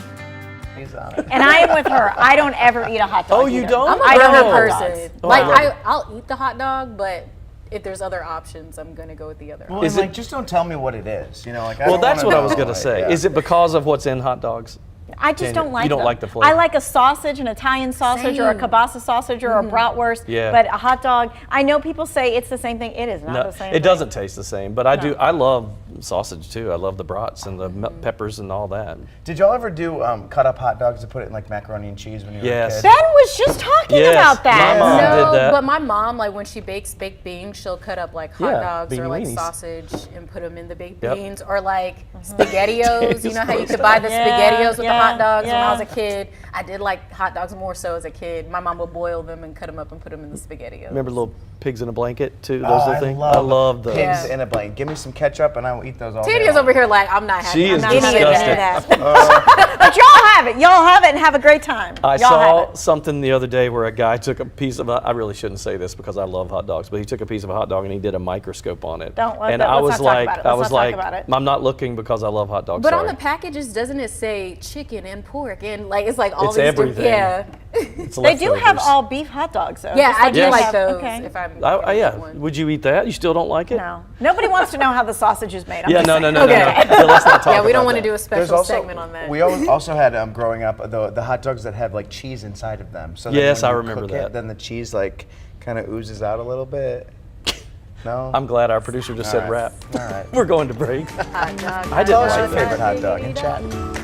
And I am with her. I don't ever eat a hot dog. Oh, you either. don't? I'm a I don't burger eat hot dogs. person. Oh, Like I love I'll eat the hot dog, but if there's other options, I'm gonna go with the other. Well, and, just don't tell me what it is. You know, like I Well, don't that's wanna what I was know, going to like, say. yeah. Is it because of what's in hot dogs? I just don't like You don't them. like the flavor? I like a sausage, an Italian sausage, or a Same. kielbasa sausage, or a bratwurst. Yeah. But a hot dog, I know people say it's the same thing. It is not No, the same it thing. doesn't taste the same, but I do. I love sausage too. I love the brats and the peppers and all that. Did y'all ever do cut up hot dogs to put it in like macaroni and cheese when you were Yes. a kid? Ben was just talking Yes, about that. my mom No, did that. but my mom, like when she bakes baked beans, she'll cut up like hot Yeah, dogs or beanie like weenies. sausage and put them in the baked Yep. beans, or like SpaghettiOs. You know how you could buy the SpaghettiOs with the hot dogs when I was a kid. I did like hot dogs more so as a kid. My mom would boil them and cut them up and put them in the SpaghettiOs. Remember little pigs in a blanket too? Those Oh, little I things. love I love those. pigs in a blanket. Give me some ketchup and I will eat those all day Tania's long. over here like, I'm not happy. She I'm is not Any of disgusting. that. But y'all have it. Y'all have it and have a great time. I Y'all have saw it. something the other day where a guy took a piece of I really shouldn't say this because I love hot dogs, but he took a piece of a hot dog and he did a microscope on it. Let's I not was talk like, about it. I Let's was not talk like, about it. I'm not looking because I love hot dogs. But sorry. on the packages, doesn't it say chicken? chicken and pork and like it's like all It's these everything. Yeah. They do have all beef hot dogs, though. Yeah, just I do they like have- those. Okay. If I'm Yeah. Would you eat that? You still don't like it? No. Nobody wants to know how the sausage is made. I'm Yeah, just no, saying. no. Yeah, let's not talk Yeah, we don't about want to that. do a special There's also, segment on that. We also had growing up the hot dogs that have like cheese inside of them. So then Yes, when I you remember cook that. It, then the cheese like kind of oozes out a little bit. No. I'm glad our producer just said All wrap. right. All right. We're going to break. Hot dog. I didn't Tell us like your that. favorite hot dog in chat.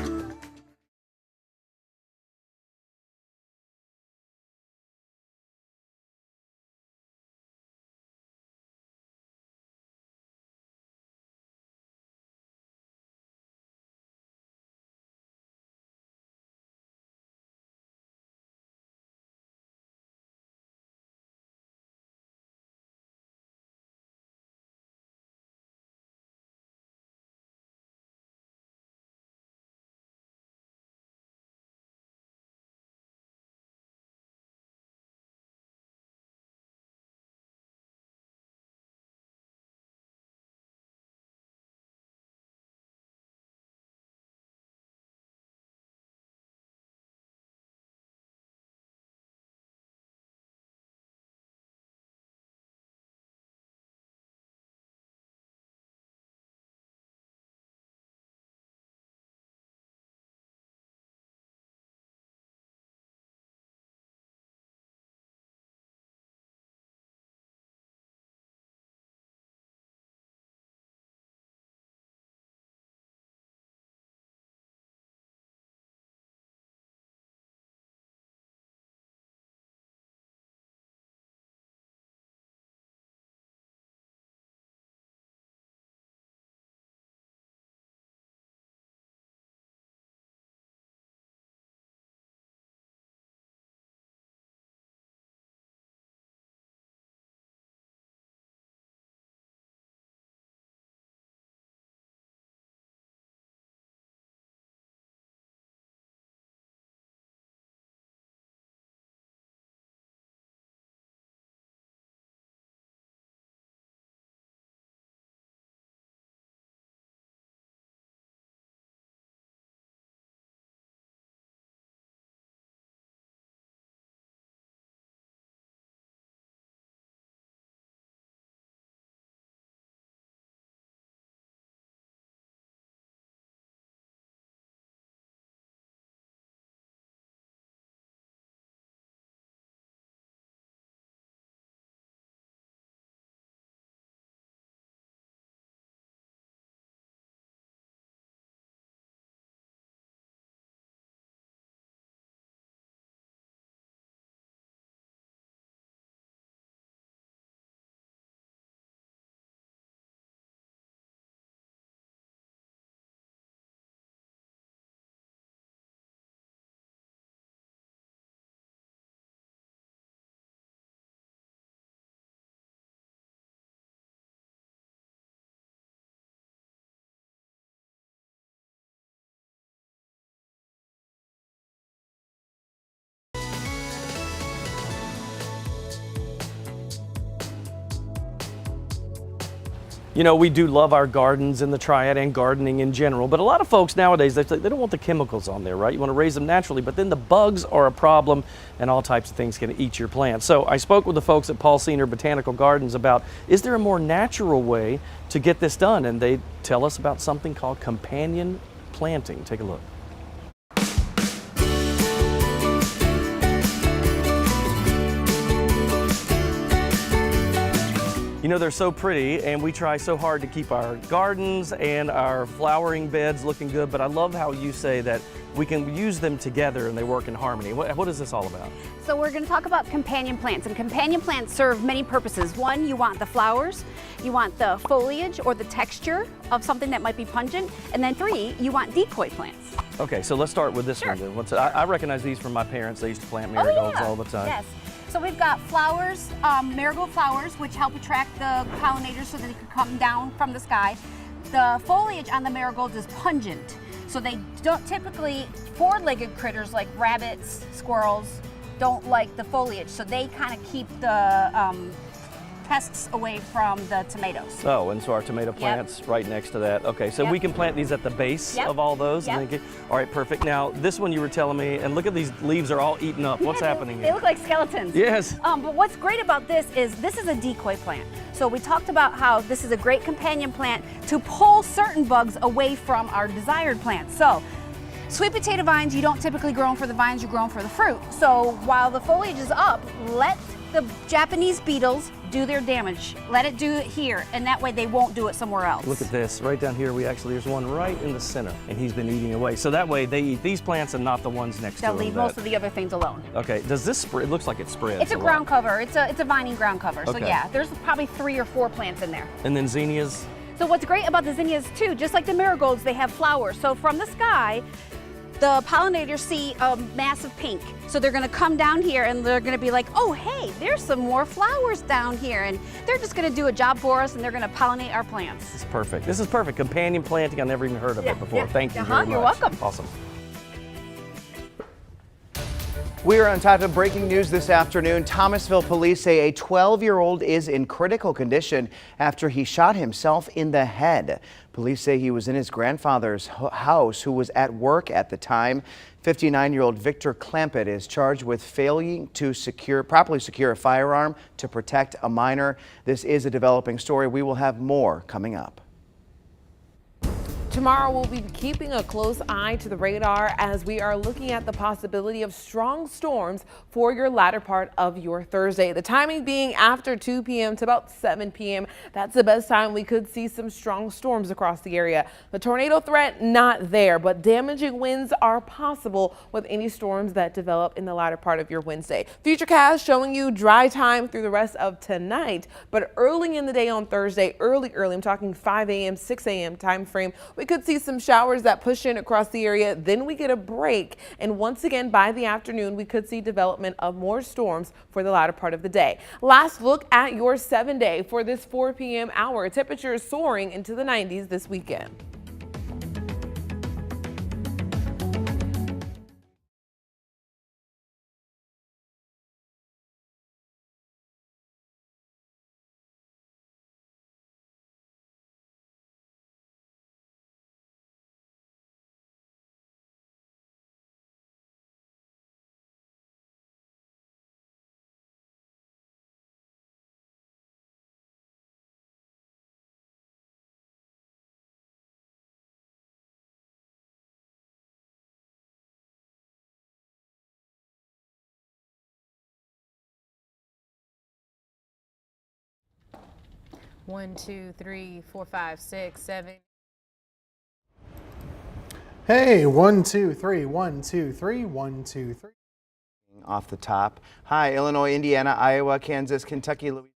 You know, we do love our gardens and the triad and gardening in general, but a lot of folks nowadays, they don't want the chemicals on there, right? You want to raise them naturally, but then the bugs are a problem and all types of things can eat your plants. So I spoke with the folks at Paul Senior Botanical Gardens about, is there a more natural way to get this done? And they tell us about something called companion planting. Take a look. You know, they're so pretty, and we try so hard to keep our gardens and our flowering beds looking good, but I love how you say that we can use them together and they work in harmony. What is this all about? So we're going to talk about companion plants, and companion plants serve many purposes. One, you want the flowers, you want the foliage or the texture of something that might be pungent, and then three, you want decoy plants. Okay, so let's start with this one then. I recognize these from my parents. They used to plant marigolds all the time. Yes. So we've got flowers, marigold flowers, which help attract the pollinators so that they can come down from the sky. The foliage on the marigolds is pungent, so they don't typically, four-legged critters like rabbits, squirrels, don't like the foliage, so they kind of keep the pests away from the tomatoes. Oh, and so our tomato plant's right next to that. Okay, so Yep. we can plant these at the base Yep. of all those. Yep. And then all right, perfect. Now, this one you were telling me, and look at these leaves are all eaten up. What's happening They here? look like skeletons. Yes. But what's great about this is a decoy plant. So we talked about how this is a great companion plant to pull certain bugs away from our desired plants. So sweet potato vines, you don't typically grow them for the vines, you grow them for the fruit. So while the foliage is up, let the Japanese beetles do their damage. Let it do it here, and that way they won't do it somewhere else. Look at this, right down here, there's one right in the center, and he's been eating away. So that way they eat these plants and not the ones next They'll to them. leave most of the other things alone. Okay, does this spread? It looks like it spreads. It's a lot. ground cover. It's a vining ground cover. So Okay. yeah, there's probably 3 or 4 plants in there. And then zinnias. So what's great about the zinnias too, just like the marigolds, they have flowers. So from the sky, the pollinators see a massive pink. So they're gonna come down here and they're gonna be like, oh, hey, there's some more flowers down here. And they're just gonna do a job for us and they're gonna pollinate our plants. This is perfect. This is perfect. Companion planting. I've never even heard of it before. yeah. Thank you very much. You're welcome. Awesome. We are on top of breaking news this afternoon. Thomasville police say a 12-year-old is in critical condition after he shot himself in the head. Police say he was in his grandfather's house, who was at work at the time. 59-year-old Victor Clampett is charged with failing to properly secure a firearm to protect a minor. This is a developing story. We will have more coming up. Tomorrow we'll be keeping a close eye to the radar as we are looking at the possibility of strong storms for your latter part of your Thursday. The timing being after 2 p.m. to about 7 p.m. That's the best time we could see some strong storms across the area. The tornado threat not there, but damaging winds are possible with any storms that develop in the latter part of your Wednesday. Futurecast showing you dry time through the rest of tonight, but early in the day on Thursday, early, I'm talking 5 a.m., 6 a.m. time frame, we could see some showers that push in across the area. Then we get a break. And once again, by the afternoon, we could see development of more storms for the latter part of the day. Last look at your 7-day for this 4 p.m. hour. Temperatures soaring into the 90s this weekend. One, two, three, four, 5, 6, 7. Hey, 1, 2, 3, 1, 2, 3, 1, 2, 3. Off the top. Hi, Illinois, Indiana, Iowa, Kansas, Kentucky, Louisiana.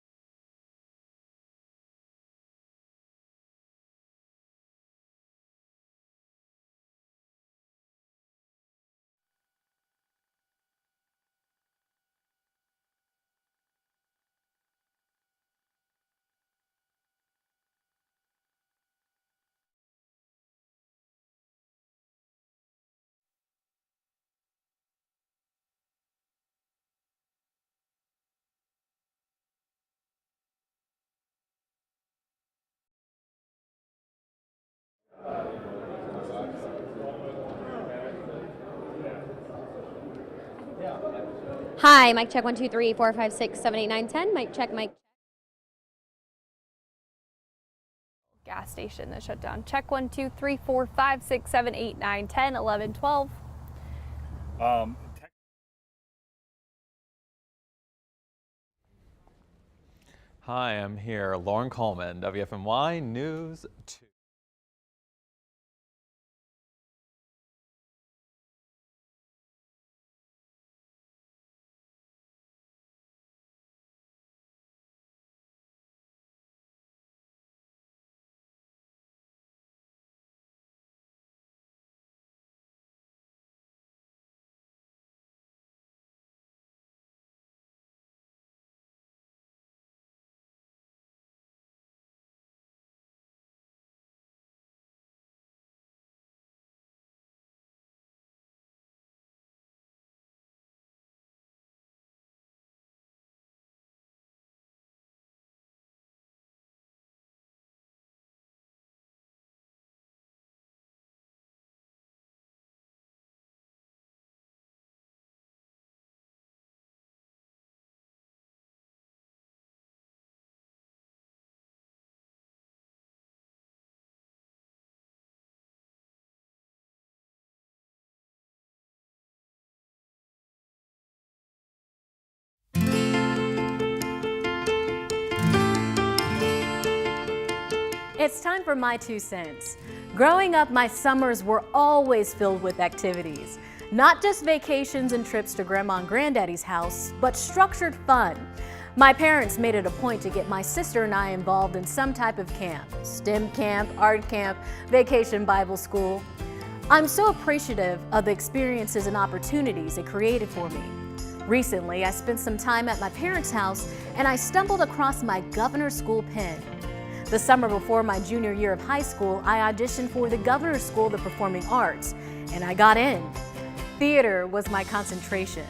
Hi, mic check 1, 2, 3, 4, 5, 6, 7, 8, 9, 10. Mic check, mic. Gas station that shut down. Check 1, 2, 3, 4, 5, 6, 7, 8, 9, 10, 11, 12. Hi, I'm here, Lauren Coleman, WFMY News 2. It's time for my 2 cents. Growing up, my summers were always filled with activities. Not just vacations and trips to Grandma and Granddaddy's house, but structured fun. My parents made it a point to get my sister and I involved in some type of camp. STEM camp, art camp, vacation Bible school. I'm so appreciative of the experiences and opportunities it created for me. Recently, I spent some time at my parents' house and I stumbled across my governor's school pin. The summer before my junior year of high school, I auditioned for the Governor's School of the Performing Arts, and I got in. Theater was my concentration.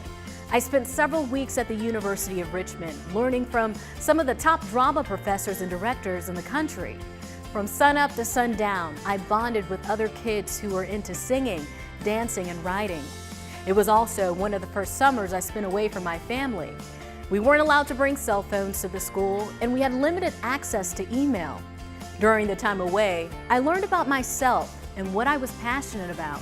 I spent several weeks at the University of Richmond, learning from some of the top drama professors and directors in the country. From sunup to sundown, I bonded with other kids who were into singing, dancing, and writing. It was also one of the first summers I spent away from my family. We weren't allowed to bring cell phones to the school, and we had limited access to email. During the time away, I learned about myself and what I was passionate about: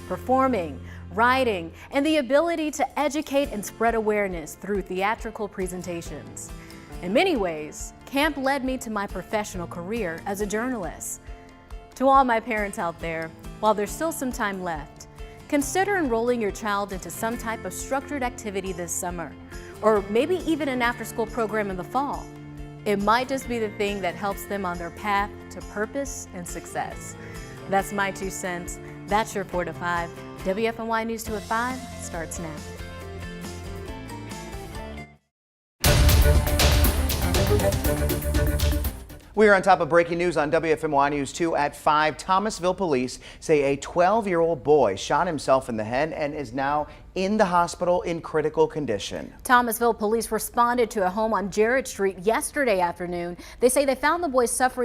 performing, writing, and the ability to educate and spread awareness through theatrical presentations. In many ways, camp led me to my professional career as a journalist. To all my parents out there, while there's still some time left, consider enrolling your child into some type of structured activity this summer, or maybe even an after-school program in the fall. It might just be the thing that helps them on their path to purpose and success. That's my 2 cents. That's your 4 to 5. WFNY News 2 at 5 starts now. We are on top of breaking news on WFNY News 2 at 5. Thomasville police say a 12-year-old boy shot himself in the head and is now in the hospital in critical condition. Thomasville police responded to a home on Jarrett Street yesterday afternoon. They say they found the boy suffering